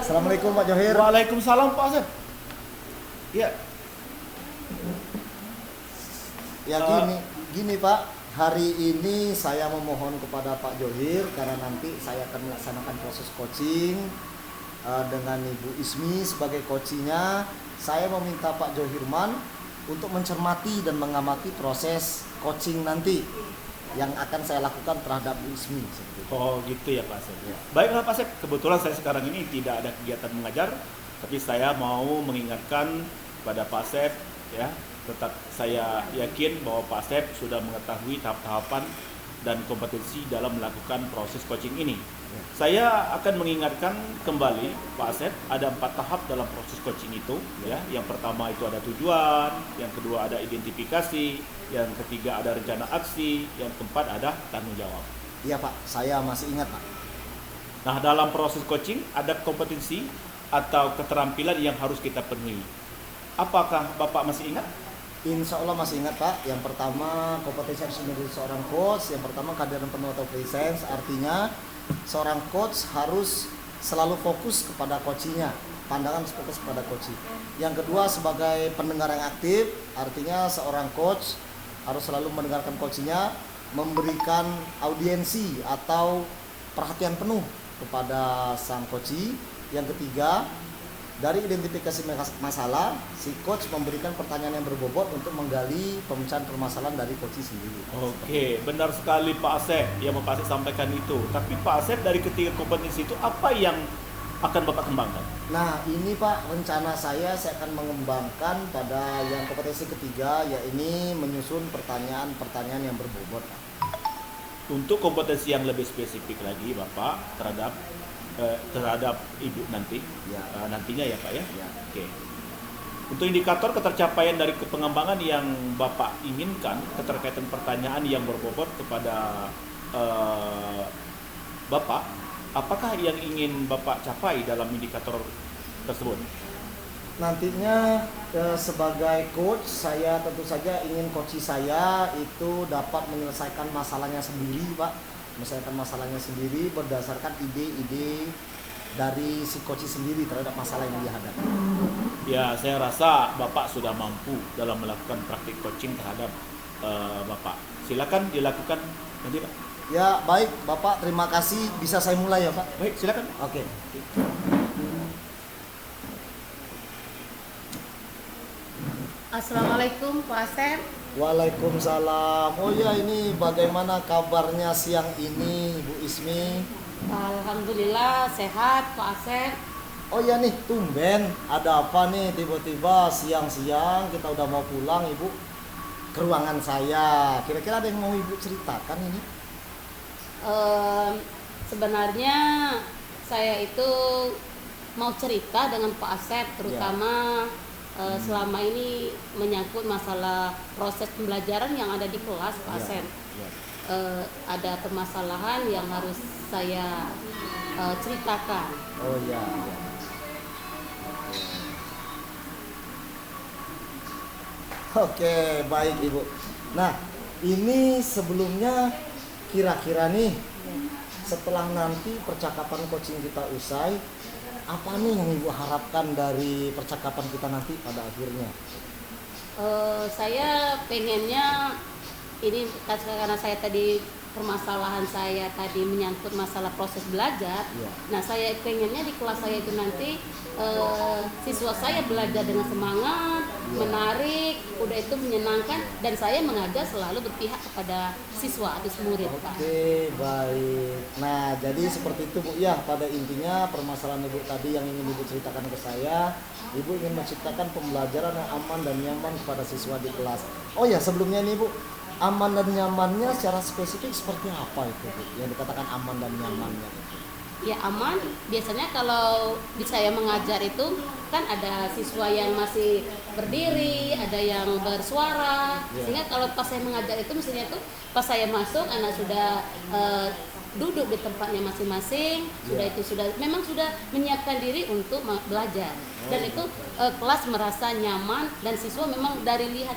Assalamualaikum Pak Johir. Waalaikumsalam Pak Asep. Ya, Ya gini Pak, hari ini saya memohon kepada Pak Johir karena nanti saya akan melaksanakan proses coaching dengan Ibu Ismi sebagai coachingnya. Saya meminta Pak Johirman untuk mencermati dan mengamati proses coaching nanti yang akan saya lakukan terhadap Bu Ismi. oh gitu ya Pak Asep. Ya. Baiklah Pak Asep, kebetulan saya sekarang ini tidak ada kegiatan mengajar, tapi saya mau mengingatkan pada Pak Asep ya, tetap saya yakin bahwa Pak Asep sudah mengetahui tahap-tahapan dan kompetensi dalam melakukan proses coaching ini. Ya. Saya akan mengingatkan kembali Pak Asep, ada 4 tahap dalam proses coaching itu ya. Yang pertama itu ada tujuan, yang kedua ada identifikasi, yang ketiga ada rencana aksi, yang keempat ada tanggung jawab. Iya Pak, saya masih ingat Pak. Nah, dalam proses coaching ada kompetensi atau keterampilan yang harus kita penuhi. Apakah Bapak masih ingat? Insya Allah masih ingat Pak. Yang pertama, kompetensi harus menjadi seorang coach. Yang pertama, kehadiran penuh atau presence. Artinya seorang coach harus selalu fokus kepada coachingnya. Pandangan fokus kepada coaching. Yang kedua, sebagai pendengar yang aktif. Artinya seorang coach harus selalu mendengarkan coachingnya, memberikan audiensi atau perhatian penuh kepada sang coach. Yang ketiga, dari identifikasi masalah, si coach memberikan pertanyaan yang berbobot untuk menggali pemecahan permasalahan dari coach sendiri. Oke, benar sekali Pak Asep yang Pak Asep sampaikan itu. Tapi Pak Asep, dari ketiga kompetensi itu apa yang akan Bapak kembangkan? Nah ini Pak, rencana saya akan mengembangkan pada yang kompetensi ketiga, yaitu menyusun pertanyaan-pertanyaan yang berbobot Pak. Untuk kompetensi yang lebih spesifik lagi Bapak terhadap Ibu nanti Ya. Nantinya ya Pak ya. Ya. Oke. Untuk indikator ketercapaian dari pengembangan yang Bapak inginkan, keterkaitan pertanyaan yang berbobot kepada Bapak, apakah yang ingin Bapak capai dalam indikator tersebut? Nantinya sebagai coach, saya tentu saja ingin coach saya itu dapat menyelesaikan masalahnya sendiri Pak. Menyelesaikan masalahnya sendiri berdasarkan ide-ide dari si coach sendiri terhadap masalah yang dia hadapi. Ya, saya rasa Bapak sudah mampu dalam melakukan praktik coaching terhadap Bapak. Silakan dilakukan nanti Pak. Ya baik Bapak, terima kasih. Bisa saya mulai ya Pak? Baik, silakan. Oke. Assalamualaikum Pak Asep. Waalaikumsalam. Oh ya, ini bagaimana kabarnya siang ini Bu Ismi? Alhamdulillah sehat Pak Asep. Oh ya nih, tumben. Ada apa nih tiba-tiba siang-siang kita udah mau pulang Ibu ke ruangan saya. Kira-kira ada yang mau Ibu ceritakan ini? Sebenarnya saya itu mau cerita dengan Pak Asep, terutama selama ini menyangkut masalah proses pembelajaran yang ada di kelas Pak Asep. Ya. Ada permasalahan yang harus saya ceritakan. Oh ya. Ya. Oke, baik Ibu. Nah, ini sebelumnya kira-kira nih setelah nanti percakapan coaching kita usai, apa nih yang Ibu harapkan dari percakapan kita nanti pada akhirnya? Saya pengennya ini karena saya tadi permasalahan saya tadi menyangkut masalah proses belajar. Ya. Nah, saya pengennya di kelas saya itu nanti siswa saya belajar dengan semangat, menarik, udah itu menyenangkan, dan saya mengajar selalu berpihak kepada siswa atau murid Pak. Oke, baik. Nah, jadi seperti itu Bu ya, pada intinya permasalahan Ibu tadi yang ingin Ibu ceritakan ke saya, Ibu ingin menciptakan pembelajaran yang aman dan nyaman kepada siswa di kelas. Oh ya, sebelumnya nih Bu, aman dan nyamannya secara spesifik seperti apa itu Bu? Yang dikatakan aman dan nyamannya itu? Ya aman, biasanya kalau di saya mengajar itu kan ada siswa yang masih berdiri, ada yang bersuara, sehingga kalau pas saya mengajar itu mestinya tuh pas saya masuk anak sudah duduk di tempatnya masing-masing, memang sudah menyiapkan diri untuk belajar, dan itu kelas merasa nyaman dan siswa memang dari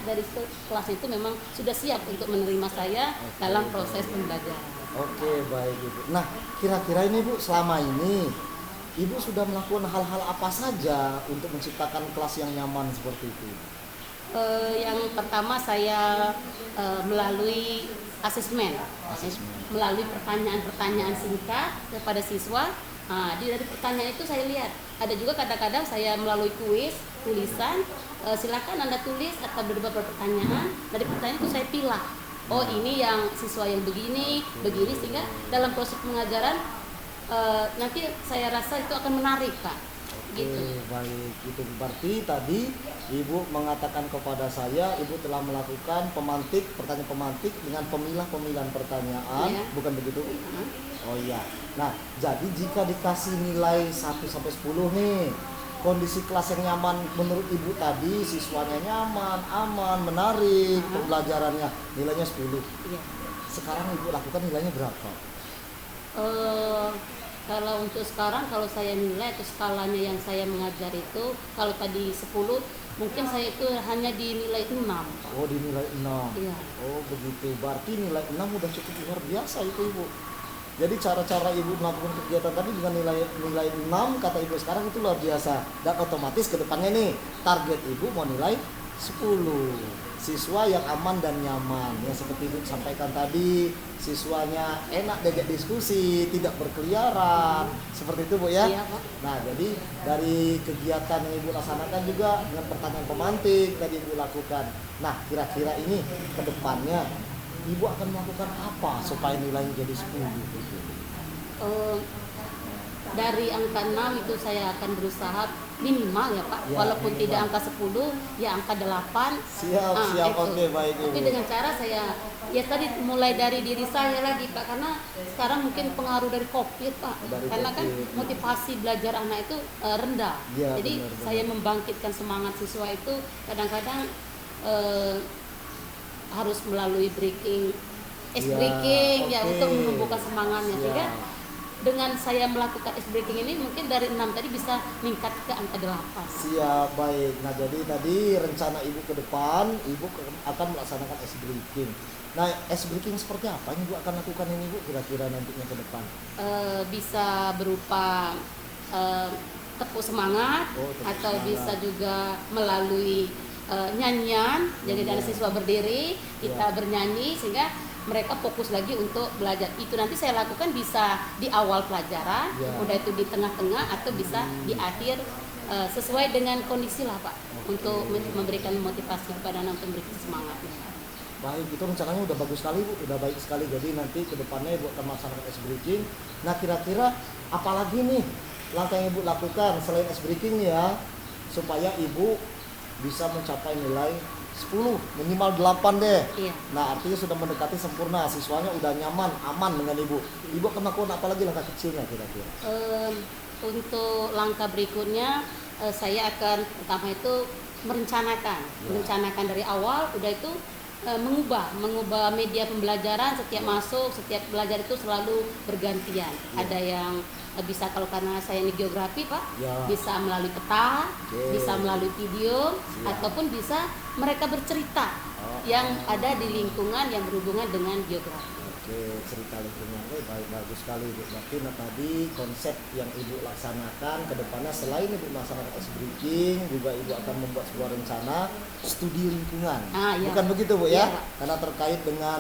kelas itu memang sudah siap untuk menerima saya dalam proses pembelajaran. Oke, baik Ibu. Nah, kira-kira ini Bu, selama ini Ibu sudah melakukan hal-hal apa saja untuk menciptakan kelas yang nyaman seperti itu? Yang pertama saya melalui asesmen, Asesmen. melalui pertanyaan-pertanyaan singkat kepada siswa. Dari pertanyaan itu saya lihat ada juga kadang-kadang saya melalui kuis tulisan, silakan Anda tulis atau beberapa pertanyaan. Dari pertanyaan itu saya pilih, oh ini yang siswa yang begini sehingga dalam proses pengajaran nanti saya rasa itu akan menarik, Pak. Gitu. Oke, baik. Itu berarti tadi Ibu mengatakan kepada saya, Ibu telah melakukan pertanyaan pemantik dengan pemilah-pemilahan pertanyaan, Iya. bukan begitu? Oh iya. Nah, jadi jika dikasih nilai 1 sampai 10 nih, kondisi kelas yang nyaman menurut Ibu tadi, siswanya nyaman, aman, menarik, pembelajarannya nilainya 10. Iya. Sekarang Ibu lakukan nilainya berapa? Kalau untuk sekarang, kalau saya nilai atau skalanya yang saya mengajar itu, kalau tadi 10, mungkin saya itu hanya di nilai 6. Pak. Oh, di nilai 6. Iya. Oh, begitu. Berarti nilai 6 udah cukup luar biasa itu, Ibu. Jadi cara-cara Ibu melakukan kegiatan tadi dengan nilai 6 kata Ibu sekarang itu luar biasa. Dan otomatis ke depannya nih, target Ibu mau nilai 10. Siswa yang aman dan nyaman. Yang seperti Ibu sampaikan tadi, siswanya enak diajak diskusi, tidak berkeliaran. Seperti itu, Bu ya. Iya, Pak. Nah, jadi dari kegiatan yang Ibu laksanakan juga dengan pertanyaan pemantik tadi Ibu lakukan. Nah, kira-kira ini ke depannya Ibu akan melakukan apa supaya nilainya jadi 10 gitu? Dari angka 6 itu saya akan berusaha minimal ya Pak, Ya, walaupun minimal. tidak angka 10, ya angka 8. Siap, Itu. oke, baik Ibu. Tapi dengan cara saya, ya tadi mulai dari diri saya lagi Pak, karena sekarang mungkin pengaruh dari COVID Pak, Dari karena kan COVID. motivasi belajar anak itu rendah. Ya, Jadi benar. saya membangkitkan semangat siswa itu kadang-kadang harus melalui ice Ya, breaking ya oke. untuk menumbuhkan semangatnya, Siap. sehingga dengan saya melakukan ice breaking ini mungkin dari 6 tadi bisa meningkat ke angka 8. Siap, baik. Nah, jadi tadi rencana Ibu ke depan, Ibu akan melaksanakan ice breaking. Nah, ice breaking seperti apa yang Ibu akan lakukan ini, Bu, kira-kira nantinya ke depan? Bisa berupa tepuk semangat, Oh, tepuk atau semangat. bisa juga melalui nyanyian. Jadi dari siswa berdiri kita bernyanyi sehingga mereka fokus lagi untuk belajar. Itu nanti saya lakukan bisa di awal pelajaran, Ya. udah itu di tengah-tengah atau bisa di akhir, sesuai dengan kondisi lah Pak, untuk memberikan motivasi kepada anak untuk memberikan semangat. Baik, itu rencananya udah bagus sekali, Bu, udah baik sekali. Jadi nanti ke depannya Ibu akan melaksanakan ice breaking. Nah, kira-kira apalagi nih langkah yang Ibu lakukan selain ice breaking ya, supaya Ibu bisa mencapai nilai 10, minimal 8 deh. Iya. Nah, artinya sudah mendekati sempurna, siswanya udah nyaman, aman dengan Ibu. Ibu akan melakukan apa lagi langkah kecilnya kira-kira? Untuk langkah berikutnya, saya akan pertama itu merencanakan dari awal, udah itu mengubah media pembelajaran. Setiap masuk, setiap belajar itu selalu bergantian. Ada yang bisa, kalau karena saya ini geografi Pak, Ya. bisa melalui peta, Oke. bisa melalui video, Siap. ataupun bisa mereka bercerita yang ada di lingkungan yang berhubungan dengan geografi. Oke, cerita lingkungan. Baik, bagus sekali, Bu. Berarti tadi konsep yang Ibu laksanakan ke depannya selain Ibu melaksanakan ice breaking, juga Ibu akan membuat sebuah rencana studi lingkungan. Iya. Bukan begitu, Bu ya? Iya, Pak. Karena terkait dengan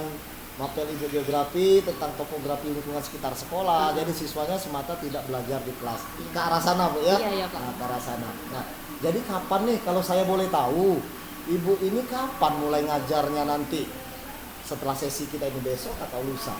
mapel Ibu geografi tentang topografi lingkungan sekitar sekolah. Jadi siswanya semata tidak belajar di kelas. Ke arah sana, Bu ya? Iya, Pak. Nah, ke arah sana. Nah, jadi kapan nih kalau saya boleh tahu, Ibu ini kapan mulai ngajarnya nanti? Setelah sesi kita ini besok atau lusa?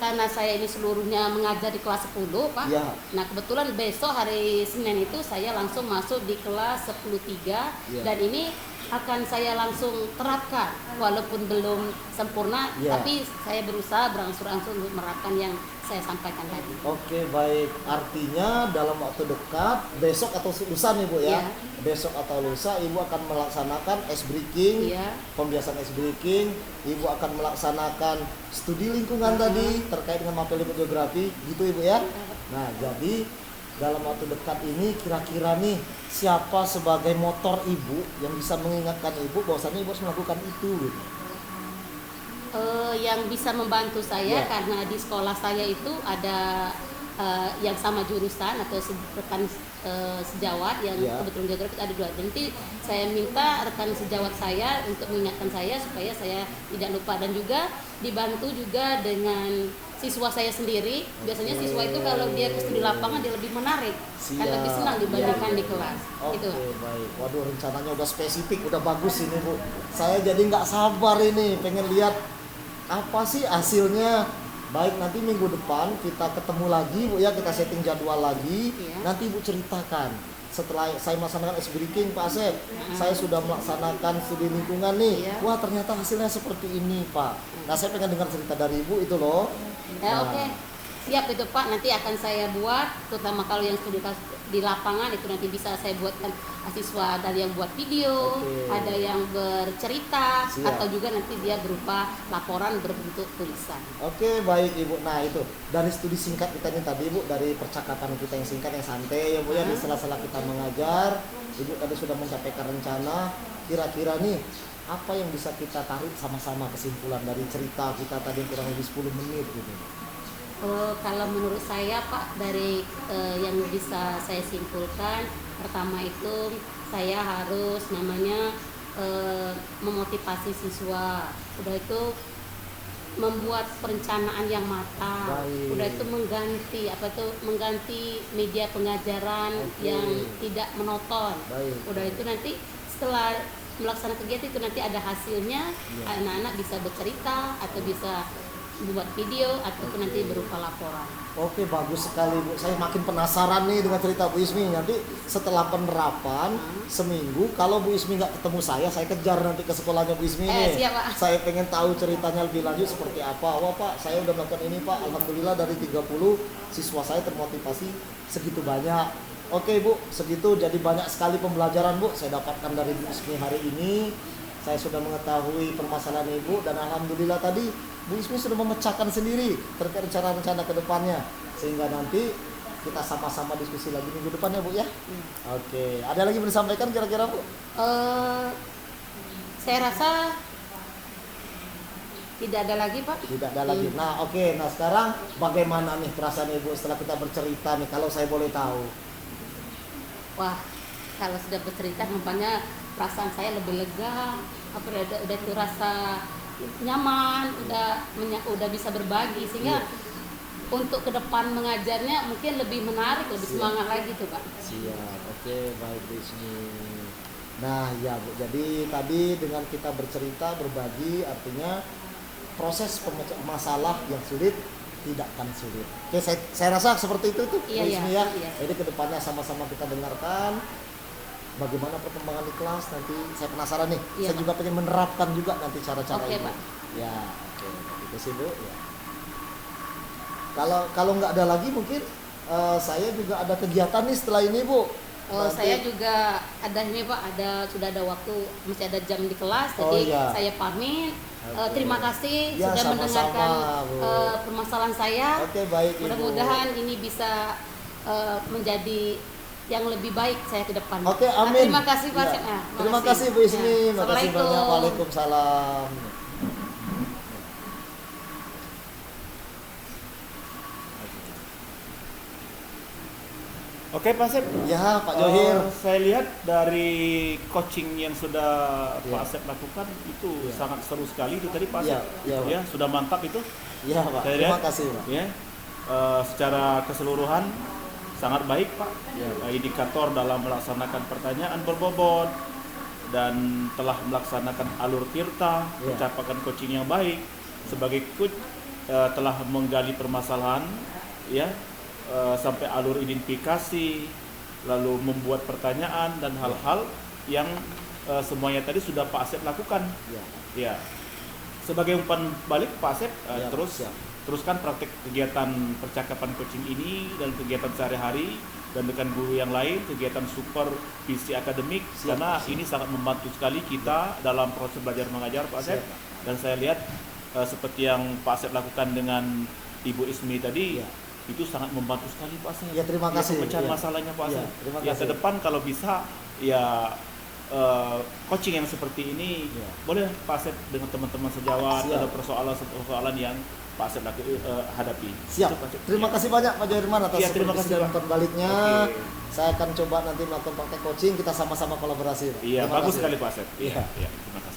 Karena saya ini seluruhnya mengajar di kelas 10 Pak. Iya. Nah kebetulan besok hari Senin itu saya langsung masuk di kelas 10-3. Iya. Dan ini akan saya langsung terapkan walaupun belum sempurna, Iya. tapi saya berusaha berangsur-angsur untuk menerapkan yang saya sampaikan tadi. Oke, baik. Artinya dalam waktu dekat, besok atau lusa nih, Bu ya? Iya. Besok atau lusa Ibu akan melaksanakan ice breaking, Iya. pembiasan ice breaking. Ibu akan melaksanakan studi lingkungan tadi terkait dengan mapel Ibu geografi, gitu Ibu ya? Nah, jadi dalam waktu dekat ini kira-kira nih siapa sebagai motor Ibu yang bisa mengingatkan Ibu bahwasannya Ibu harus melakukan itu gitu. Yang bisa membantu saya Ya. karena di sekolah saya itu ada yang sama jurusan atau rekan sejawat yang Ya. kebetulan geografis ada dua. Nanti saya minta rekan sejawat saya untuk mengingatkan saya supaya saya tidak lupa, dan juga dibantu juga dengan siswa saya sendiri. Biasanya siswa itu kalau dia ke studi lapangan dia lebih menarik dan lebih Siap. senang dibandingkan di kelas. Oke, Gitu. baik. Waduh, rencananya udah spesifik, udah bagus ini, Bu. Saya jadi nggak sabar ini, pengen lihat apa sih hasilnya. Baik, nanti minggu depan kita ketemu lagi, Bu ya, kita setting jadwal lagi. Iya. Nanti Ibu ceritakan setelah saya melaksanakan S-Breaking, Pak Asep, saya sudah melaksanakan studi lingkungan nih. Iya. Wah, ternyata hasilnya seperti ini, Pak. Nah, saya pengen dengar cerita dari Ibu itu loh. Ya, Nah, oke. Siap itu Pak, nanti akan saya buat, terutama kalau yang studi di lapangan itu nanti bisa saya buatkan siswa, ada yang buat video, Oke. ada yang bercerita, Siap. atau juga nanti dia berupa laporan berbentuk tulisan. Oke, baik Ibu. Nah, itu dari studi singkat kita ini tadi, Bu, dari percakapan kita yang singkat, yang santai ya, Bu ya, di sela-sela kita mengajar, Ibu tadi sudah mencapai rencana. Kira-kira nih, apa yang bisa kita tarik sama-sama kesimpulan dari cerita kita tadi yang kurang lebih 10 menit gitu. Kalau menurut saya Pak, dari yang bisa saya simpulkan, pertama itu saya harus namanya memotivasi siswa. Udah itu membuat perencanaan yang matang. Baik. Udah itu mengganti media pengajaran Oke. yang tidak monoton. Baik. Udah itu nanti setelah melaksanakan kegiatan itu nanti ada hasilnya, Iya. anak-anak bisa bercerita atau bisa membuat video ataupun nanti berupa laporan. Oke, bagus sekali, Bu. Saya makin penasaran nih dengan cerita Bu Ismi. Nanti setelah penerapan seminggu, kalau Bu Ismi nggak ketemu saya kejar nanti ke sekolahnya Bu Ismi nih. Siap, Pak. Saya pengen tahu ceritanya lebih lanjut seperti apa. Wah, Pak, saya udah melakukan ini, Pak. Alhamdulillah dari 30 siswa saya termotivasi segitu banyak. Oke, Bu, segitu. Jadi banyak sekali pembelajaran, Bu, saya dapatkan dari Bu Ismi hari ini. Saya sudah mengetahui permasalahan Ibu, dan alhamdulillah tadi Bu Ismi sudah memecahkan sendiri terkait rencana-rencana ke depannya, sehingga nanti kita sama-sama diskusi lagi minggu depan ya, Bu ya. Oke, ada lagi yang disampaikan kira-kira, Bu? Saya rasa tidak ada lagi Pak. Tidak ada lagi. Nah, oke. Nah, sekarang bagaimana nih perasaan Ibu setelah kita bercerita nih, kalau saya boleh tahu? Wah, kalau sudah bercerita nampaknya perasaan saya lebih lega, udah tuh rasa nyaman, udah bisa berbagi, sehingga untuk ke depan mengajarnya mungkin lebih menarik, lebih semangat lagi tuh Pak. Siap. Oke, baik Bu Ismi. Nah, ya Bu. Jadi tadi dengan kita bercerita, berbagi, artinya proses pemecahan masalah yang sulit tidak akan sulit. Oke, saya rasa seperti itu tuh Bu Iya, Ismi iya, ya. iya. Jadi kedepannya sama-sama kita dengarkan bagaimana perkembangan di kelas nanti. Saya penasaran nih. Iya, Saya Pak. juga pengen menerapkan juga nanti cara-cara Oke, ini. Pak. Ya, oke. Itu sih Bu. Ya. Kalau nggak ada lagi mungkin saya juga ada kegiatan nih setelah ini, Bu. Nanti- Saya juga ada ini Pak, sudah ada waktu, masih ada jam di kelas, Oh, jadi iya. saya pamit. Oke. Terima kasih Ya, sudah sama-sama, mendengarkan Bu. permasalahan saya. Oke, baik Ibu. Mudah-mudahan ini bisa menjadi yang lebih baik saya ke depan. Oke, amin. Terima kasih Pak. Ya. Terima kasih Bu Ismi. Ya. Makasih banyak. Assalamualaikum. Waalaikumsalam. Oke Pak Asep. Ya, Pak Johir. Saya lihat dari coaching yang sudah Pak Ya. Asep lakukan itu Ya. sangat seru sekali itu tadi Pak Ya, Asep. ya, Pak. Ya, sudah mantap itu. Ya, Pak. Saya Terima lihat. kasih, Pak. Ya, secara keseluruhan sangat baik Pak. Ya. Indikator dalam melaksanakan pertanyaan berbobot dan telah melaksanakan alur tirta, Ya. mencapaikan coaching yang baik. Sebagai coach telah menggali permasalahan, ya, sampai alur identifikasi, lalu membuat pertanyaan dan hal-hal yang semuanya tadi sudah Pak Asep lakukan. Ya. Ya, sebagai umpan balik Pak Asep Ya, siap. teruskan praktek kegiatan percakapan coaching ini dan kegiatan sehari-hari dan dengan guru yang lain, kegiatan super visi akademik, Siap. karena ini sangat membantu sekali kita dalam proses belajar mengajar Pak Asep. Siap. Dan saya lihat seperti yang Pak Asep lakukan dengan Ibu Ismi tadi, Ya. itu sangat membantu sekali Pak Asep. Ya, terima kasih. Pemecahan Ya. masalahnya Pak Ya, Asep. terima Ya, kasih. ke depan kalau bisa ya coaching yang seperti ini, Iya. boleh Pak Asep dengan teman-teman sejawat Siap. ada persoalan yang Pak Asep hadapi. Siap. Itu, Pak Asep. Terima kasih banyak Pak Joirman atas Iya, terima kasih, supervisi dan Pak. umpan baliknya. Oke. Saya akan coba nanti melakukan praktek coaching, kita sama-sama kolaborasi. Iya, Terima bagus kasih. sekali Pak Asep. Iya. Iya, terima kasih.